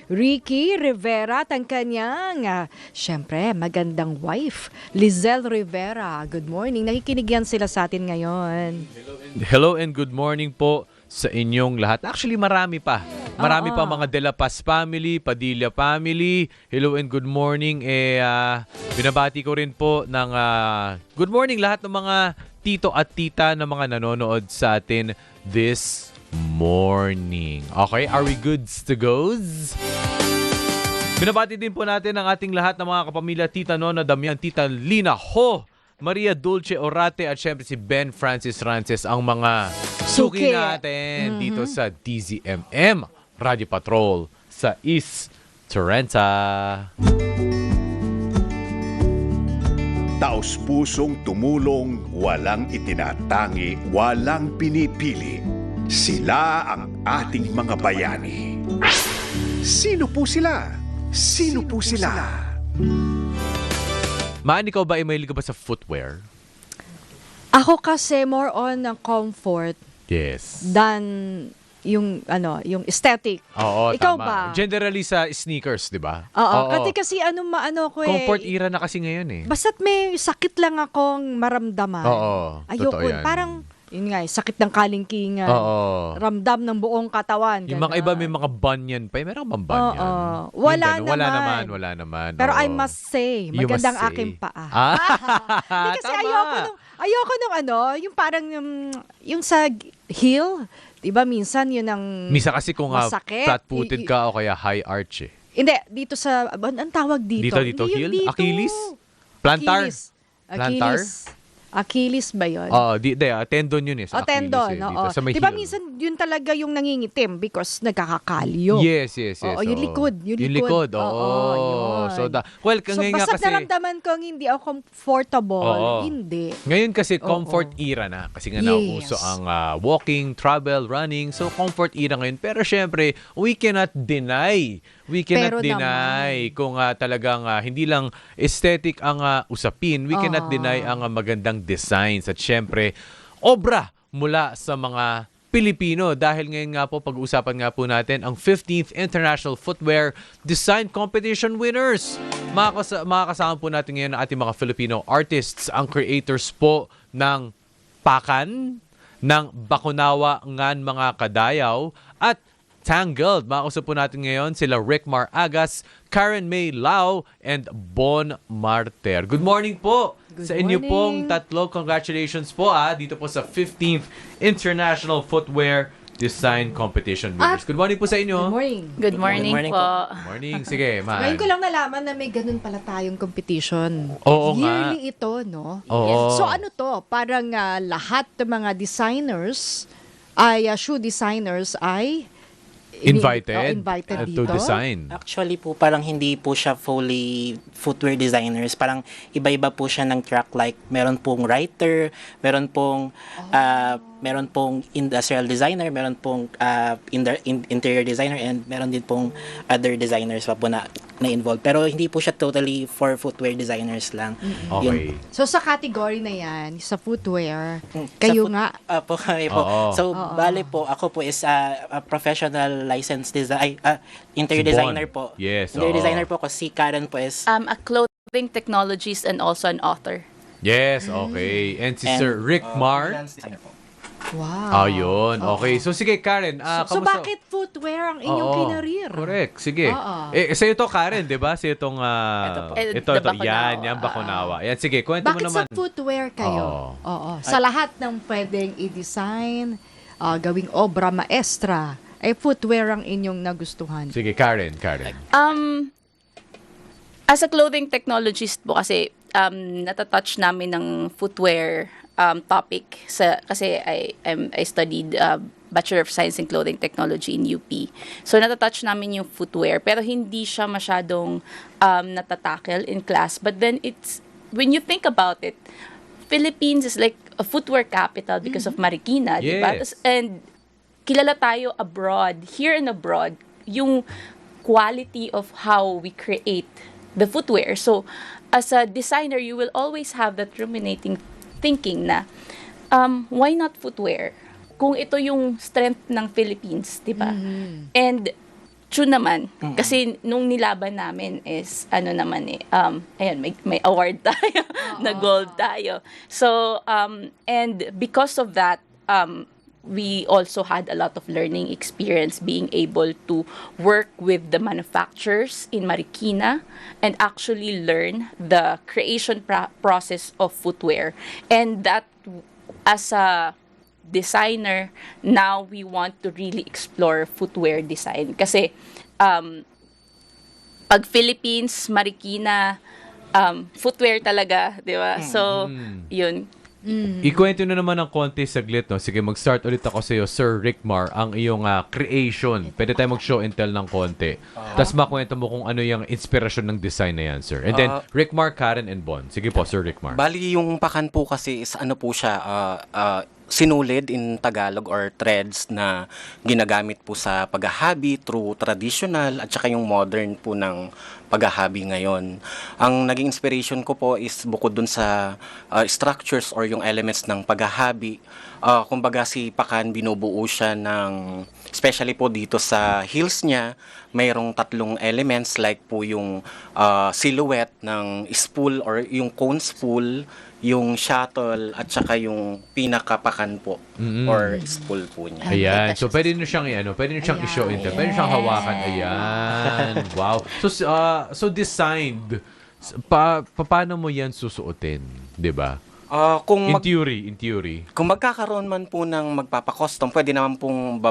Ricky Rivera at ang kanyang, syempre, magandang wife, Lizelle Rivera. Good morning. Nakikinig yan sila sa atin ngayon. Hello and good morning po sa inyong lahat. Actually, marami pa. Marami pa mga De La Paz family, Padilla family. Hello and good morning. Binabati ko rin po ng good morning lahat ng mga tito at tita na mga nanonood sa atin this morning. Okay, are we goods to goes? Binabati din po natin ang ating lahat ng mga kapamilya, Tita Nona Damian, Tita Lina Ho, Maria Dulce Orate at syempre si Ben Francis Rances, ang mga suki natin dito sa DZMM Radio Patrol sa East Torrenta. taos-pusong tumulong, walang itinatangi, walang pinipili. Sila ang ating mga bayani. Sino po sila? Sino po sila? Maan, ikaw ba ay mahilig ka ba sa footwear? Ako kasi more on ng comfort Yes. than yung aesthetic. Oo, Ikaw tama. ba? Generally sa sneakers, di ba? Oo. Kasi maano ko eh. Comfort era na kasi ngayon eh. Basta't may sakit lang akong maramdaman. Oo, Ayoko. totoo yan. Parang, yun nga, sakit ng kalingkingan. Oo. Ramdam ng buong katawan. Yung mga iba may mga bunion pa. Meron bang bunion? Oo. Wala Yung ganun. naman. Wala naman. Pero Oo. I must say, You must magandang say. aking paa. Hindi Kasi ayoko nung yung parang yung sa heel, 'di ba minsan yun ang Misa kasi kung masakit. flat-footed ka o kaya high arch eh. Hindi, dito sa ang tawag dito. Dito, Hindi heel? yun dito. Achilles? Plantar? Plantar? Achilles ba yun? Oo, tendon yun eh. Sa Achilles tendon, eh, oo. dito, sa may Diba heel. minsan yun talaga yung nangingitim because nagkakakalyo. Yes. Oo, yung oo. likod. Yung likod, oo. yun. So, So ngayon nga basta kasi, naramdaman kong hindi ako comfortable, Oo. hindi. ngayon kasi Oo. comfort era na. Kasi nga Yes. nauuso ang walking, travel, running. So, comfort era ngayon. Pero syempre, we cannot deny. Pero Kung talagang hindi lang aesthetic ang usapin. We cannot Oo. deny ang magandang designs. At syempre, obra mula sa mga Pilipino. Dahil ngayon nga po, pag-uusapan nga po natin ang 15th International Footwear Design Competition winners. Makakasama po natin ngayon ang ating mga Filipino artists, ang creators po ng Pakan, ng Bakunawa ngan mga Kadayaw, at Tangled. Makausap po natin ngayon sila Rickmar Agas, Karen May Lau, and Bon Marter. Good morning po Good sa inyo morning. pong tatlo. Congratulations po dito po sa 15th International Footwear Design Competition winners. Good morning po sa inyo. Good morning. Good morning, morning po. Good morning. Sige, Ngayon ko man. lang nalaman na may ganun pala tayong competition. Oo nga. Yearly ito, no? Oo. So ano to? Parang lahat ng mga designers shoe designers ay Invited, invited to dito. design. Actually po, parang hindi po siya fully footwear designers. Parang iba-iba po siya ng track. Like, meron pong writer, meron pong industrial designer, meron pong interior designer, and meron din pong other designers pa po na involved. Pero hindi po siya totally for footwear designers lang. Okay. So sa category na yan, sa footwear, Sa kayo nga, po kami po. Oo. So, bale po, ako po is a professional licensed interior Si Bon. designer po. Yes, Interior oo. designer po ako. Si Karen po is A clothing technologist and also an author. Yes, okay. And si Sir Rick Mar. freelance designer po. wow. Ayun. Okay. So sige, Karen. So kamusta? bakit footwear ang inyong Oo, kinarir? Correct. Sige. Oo. Sa'yo to, Karen, di ba? Sa'yo itong... Ito po. ito. The Bakunawa. Yan, Bakunawa. Yan, sige. Kwento mo Bakit naman. sa footwear kayo? Oo. Sa lahat ng pwedeng i-design, gawing obra maestra, ay footwear ang inyong nagustuhan. Sige, Karen. As a clothing technologist po kasi natatouch namin ng footwear topic kasi I studied Bachelor of Science in Clothing Technology in UP. So natatouch namin yung footwear pero hindi siya masyadong natatackle in class. But then when you think about it, Philippines is like a footwear capital because of Marikina, di ba? Yes. And kilala tayo abroad, here and abroad, yung quality of how we create the footwear. So, as a designer, you will always have that ruminating thinking na, why not footwear? Kung ito yung strength ng Philippines, di ba? And, true naman, kasi nung nilaban namin is, ayan, may award tayo, na gold tayo. So, and because of that, we also had a lot of learning experience being able to work with the manufacturers in Marikina and actually learn the creation process of footwear. And that, as a designer, now we want to really explore footwear design. Kasi, pag Philippines, Marikina, footwear talaga, di ba? So, yun. Ikwento na naman ng konti saglit, no? Sige, mag-start ulit ako sa iyo, Sir Rickmar, ang iyong creation. Pwede tayo mag-show and tell ng konti. Tapos makwento mo kung ano yung inspirasyon ng design na yan, sir. And then, Rickmar, Karen, and Bon. Sige po, Sir Rickmar. Bali, yung pakan po kasi is ano po siya, sinulid in Tagalog or threads na ginagamit po sa paghahabi through traditional at saka yung modern po ng paghahabi ngayon. Ang naging inspiration ko po is bukod dun sa structures or yung elements ng paghahabi, kumbaga si Pakan binubuo siya ng, especially po dito sa heels niya, mayroong 3 elements like po yung silhouette ng spool or yung cone spool, yung shuttle at saka yung pinakapakan po or spool po niya. Ayan. So, pwede nyo siyang, pwede nyo siyang i-show and tell. Pwede nyo siyang hawakan. Ayan. Wow. So designed. Paano mo yan susuotin? 'Di ba? Kung In theory. kung magkakaroon man po ng magpapa-custom, pwede naman pong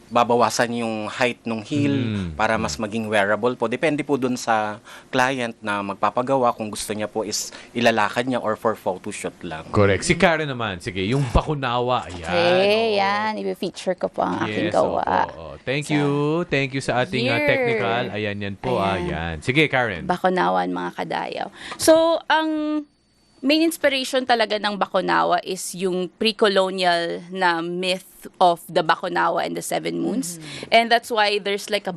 babawasan yung height ng heel para mas maging wearable po. Depende po dun sa client na magpapagawa kung gusto niya po is ilalakad niya or for photoshoot lang. Correct. Si Karen naman. Sige, yung bakunawa. Ayan. Yan. I-feature ko po ang aking gawa. Oo. Thank you. Thank you sa ating Here. technical. Ayan, yan po. Ayan. Sige, Karen. Bakunawan, mga kadayaw. So, ang main inspiration talaga ng Bakunawa is yung pre-colonial na myth of the Bakunawa and the Seven Moons. And that's why there's like a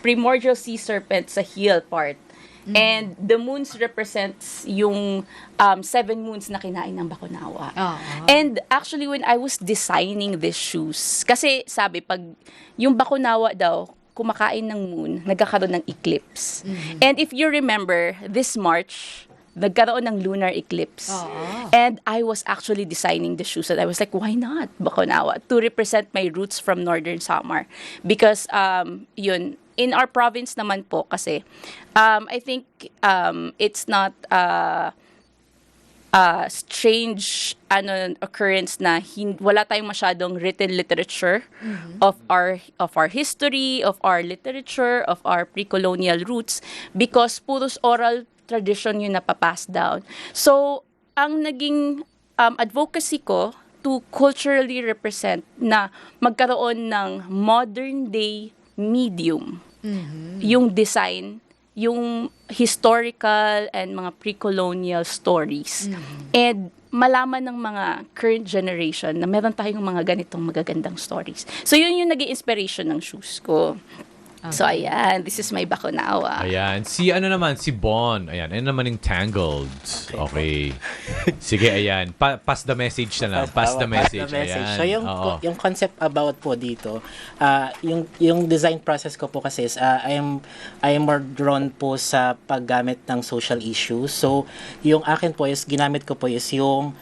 primordial sea serpent sa heel part. And the moons represents yung 7 moons na kinain ng Bakunawa. And actually, when I was designing these shoes, kasi sabi, pag yung Bakunawa daw, kumakain ng moon, nagkakaroon ng eclipse. And if you remember, this March, nagkaroon ng lunar eclipse. And I was actually designing the shoes and I was like, why not Bakunawa? To represent my roots from Northern Samar. Because, yun, in our province naman po kasi, I think it's not strange occurrence na wala tayong masyadong written literature of our history, of our literature, of our pre-colonial roots because puros oral tradition yung napapass down. So, ang naging advocacy ko to culturally represent na magkaroon ng modern day medium. Yung design, yung historical and mga pre-colonial stories. And malaman ng mga current generation na meron tayong mga ganitong magagandang stories. So, yun yung naging inspiration ng shoes ko. So, ayan. This is my Bakunawa. Ayan. Si Bon. Ayan. Ayan naman yung Tangled. Okay. Sige, ayan. Pass the message na lang. Pass the message. Ayan. So, yung concept about po dito, yung design process ko po kasi is, I am more drawn po sa paggamit ng social issues. So, yung akin po is, ginamit ko po is yung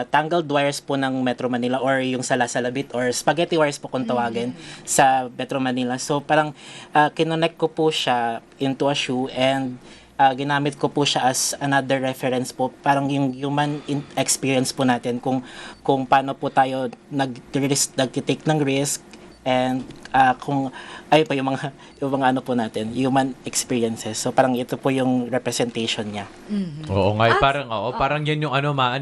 tangled wires po ng Metro Manila or yung salasalabit or spaghetti wires po kung tawagin sa Metro Manila. So, parang kinonect ko po siya into a shoe and ginamit ko po siya as another reference po, parang yung human experience po natin kung paano po tayo nag-take ng risk and kung ay pa yung mga ano po natin, human experiences. So parang ito po yung representation niya. Oo nga, parang yan yung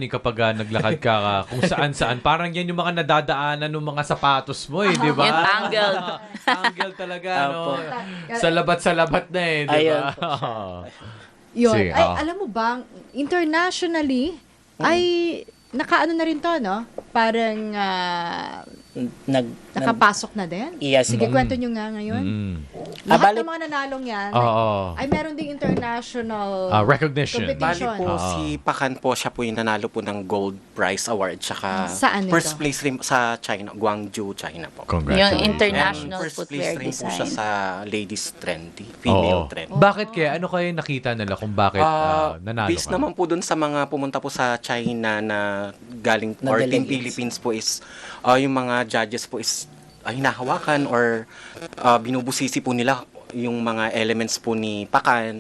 kapag naglakad ka kung saan-saan, parang yan yung mga nadadaanan ng mga sapatos mo di ba? Yung tangled. Tangled talaga, no? Sa labat na di ba? Yun. Sige, Ay, alam mo ba, internationally, ay nakaano na rin to, no? Parang nakapasok na din? Yes. Sige, kwento nyo nga ngayon. Lahat ng mga nanalong yan, ay meron ding international recognition. Bali competition. po, si Pakan po, siya po yung nanalo po ng Gold Prize Award. Tsaka Saan first ito? place rin sa China, Guangzhou, China po. Congratulations. Yung international First place footwear rin po siya design. sa ladies trendy, female Oo. trendy. Bakit kaya? Ano kaya nakita nila kung bakit nanalo Based ka? naman po dun sa mga pumunta po sa China na galing Na or Team delegates. Philippines po is yung mga judges po is hinahawakan or binubusisi po nila yung mga elements po ni Pakan.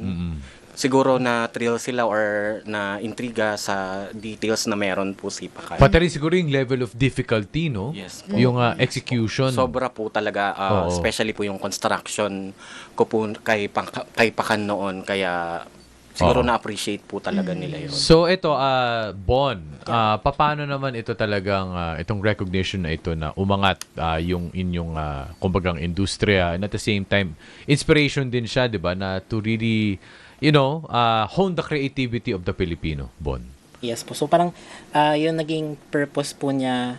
Siguro na thrill sila or na intriga sa details na meron po si Pakan. Pati rin siguro yung level of difficulty, no? Yes po. Yung execution. Sobra po talaga, Oo. especially po yung construction ko po kay Pakan noon. Kaya siguro Oo. na-appreciate po talaga nila yun. So ito, Bon, paano naman ito talagang, itong recognition na ito na umangat yung inyong, kumbagang industriya, and at the same time, inspiration din siya, di ba, na to really, hone the creativity of the Filipino, Bon. Yes po. So parang yung naging purpose po niya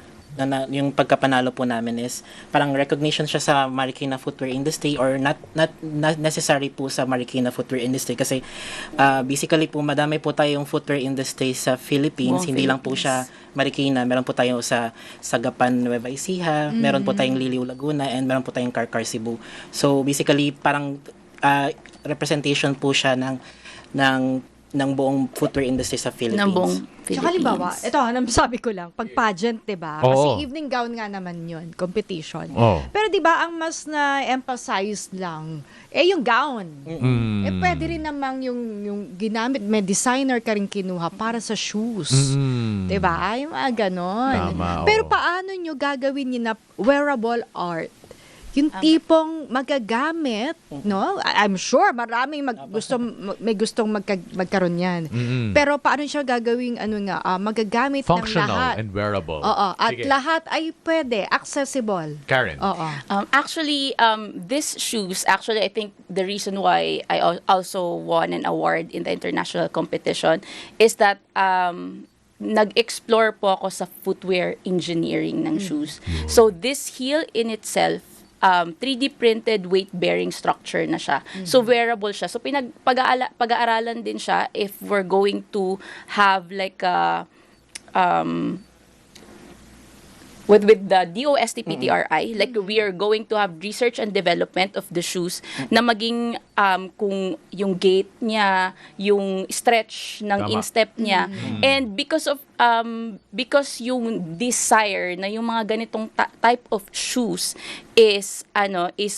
yung pagkapanalo po namin is parang recognition siya sa Marikina footwear industry, or not necessary po sa Marikina footwear industry kasi basically po madami po tayong footwear industry sa Philippines, hindi lang po siya Marikina. Meron po tayo sa Sagapan, Nueva Ecija, meron po tayong Liliw, Laguna, and meron po tayong Karkar, Cebu. So basically parang representation po siya ng buong footwear industry sa Philippines. Ng buong Tsaka halimbawa, ito, sabi ko lang, pag pageant, diba? Oo. Kasi evening gown nga naman yun, competition. Oo. Pero diba, ang mas na-emphasize lang, yung gown. Pwede rin namang yung ginamit, may designer ka rin kinuha para sa shoes. Diba? Yung mga ganon. Tama, Pero oo. paano nyo gagawin yun na wearable art? Yung tipong magagamit, no? I'm sure maraming may gustong magkaroon yan. Pero paano siya gagawing magagamit ng Functional lahat? and wearable. Oo, at Sige. lahat ay pwede, accessible. Karen. Oo. Actually, these shoes, I think the reason why I also won an award in the international competition is that nag-explore po ako sa footwear engineering ng shoes. So this heel in itself, 3D printed weight-bearing structure na siya. So wearable siya. So pag-aaralan din siya if we're going to have like a with the DOST-PTRI, like we are going to have research and development of the shoes na maging kung yung gait niya, yung stretch ng Tama. instep niya. And because yung desire na yung mga ganitong type of shoes is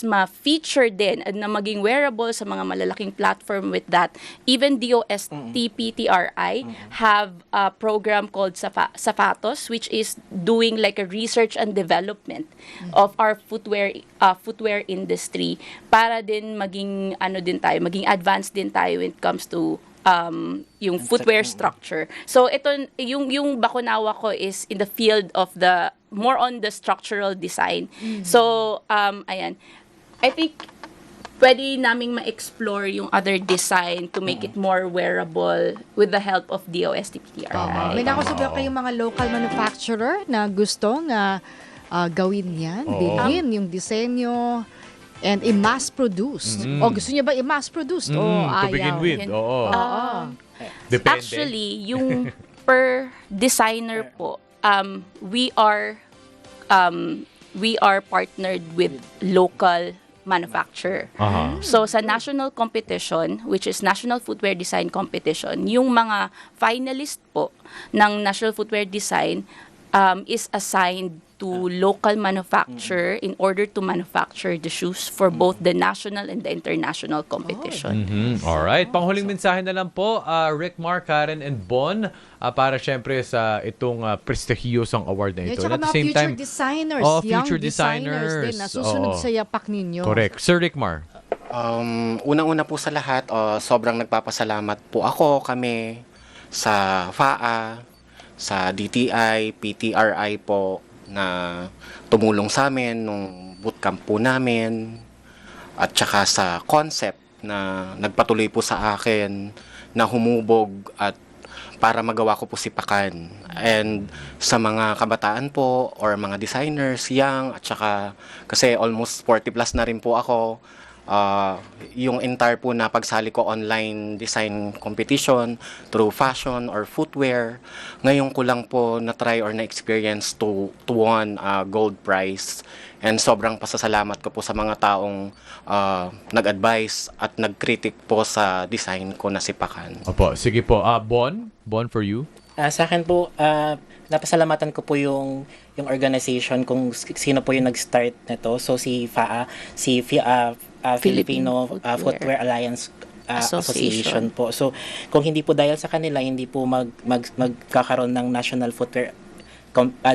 ma-feature din na maging wearable sa mga malalaking platform with that. Even DOST-PTRI have a program called Sapatos, which is doing like a research and development of our footwear industry para din maging maging advanced din tayo when it comes to yung footwear structure. So ito yung bakunawa ko is in the field of the more on the structural design. So ayan. I think pwede naming ma-explore yung other design to make it more wearable with the help of DOST-PTRI. Tama. May nakusubok kayong mga local manufacturer na gustong gawin yan, bilhin yung disenyo, and i-mass produced. O gusto niya ba i-mass produced? O To ayaw? begin with, oo. Depende. Actually, yung per designer po, we are partnered with local manufacturer. So sa national competition, which is National Footwear Design Competition, yung mga finalist po ng National Footwear Design is assigned to local manufacturer in order to manufacture the shoes for both the national and the international competition. Alright. Panghuling mensahe na lang po, Rick, Mark, Karen, and Bon, para syempre sa itong prestihiyosang award na ito. Tsaka And at the mga same future time, designers, young future designers din na susunod Oo. sa yapak ninyo. Correct. Sir Rickmar. Unang-una po sa lahat, sobrang nagpapasalamat po kami sa FAA, sa DTI, PTRI po na tumulong sa amin nung bootcamp po namin, at saka sa concept na nagpatuloy po sa akin na humubog at para magawa ko po sipakan. And sa mga kabataan po or mga designers, young, at saka kasi almost 40 plus na rin po ako, yung entire po na pagsali ko online design competition through fashion or footwear, ngayon ko lang po na-try or na-experience to won gold prize. And sobrang pasasalamat ko po sa mga taong nag-advise at nag-critic po sa design ko na sipakan. Opo, sige po. Bon for you. Sa akin po, napasalamatan ko po yung organization kung sino po yung nag-start nito. So si FAA, Filipino Footwear Alliance Association po. So kung hindi po dahil sa kanila, hindi po magkakaroon ng National Footwear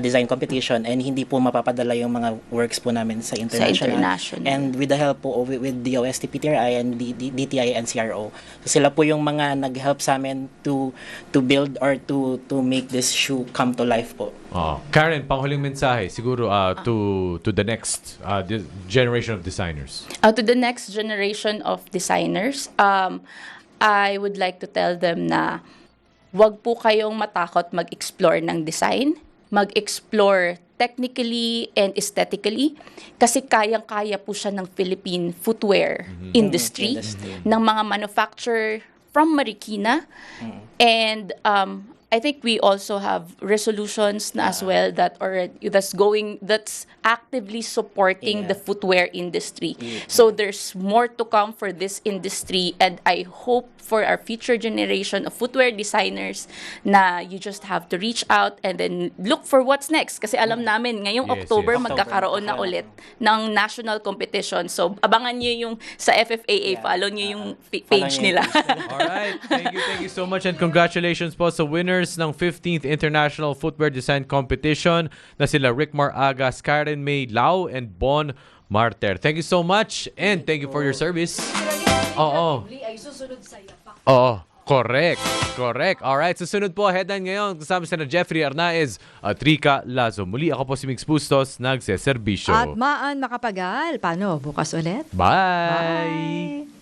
design competition, and hindi po mapapadala yung mga works po namin sa international. And with the help po with DOST, PTRI, and DTI and CRO. So sila po yung mga nag-help sa amin to build or to make this shoe come to life po. Karen, panghuling mensahe siguro to the next generation of designers. To the next generation of designers, I would like to tell them na wag po kayong matakot mag-explore ng design, mag-explore technically and aesthetically, kasi kayang-kaya po siya ng Philippine footwear industry, ng mga manufacturer from Marikina. And I think we also have resolutions na as well that's actively supporting the footwear industry. So there's more to come for this industry, and I hope for our future generation of footwear designers na you just have to reach out and then look for what's next. Kasi alam namin, ngayong October, magkakaroon na ulit ng national competition. So abangan nyo yung sa FFAA, follow nyo yung page nila. Alright, thank you so much, and congratulations po sa winners ng 15th International Footwear Design Competition na sila Rickmar Agas, Karen May Lau, and Bon Marter. Thank you so much, and thank you for your service. Oo. Correct. Alright, susunod po, headline ngayon kasama sina Jeffrey Arnaez at Rica Lazo. Muli ako po si Mix Bustos, nagseserbisyo. At Maan Makapagal. Paano? Bukas ulit? Bye!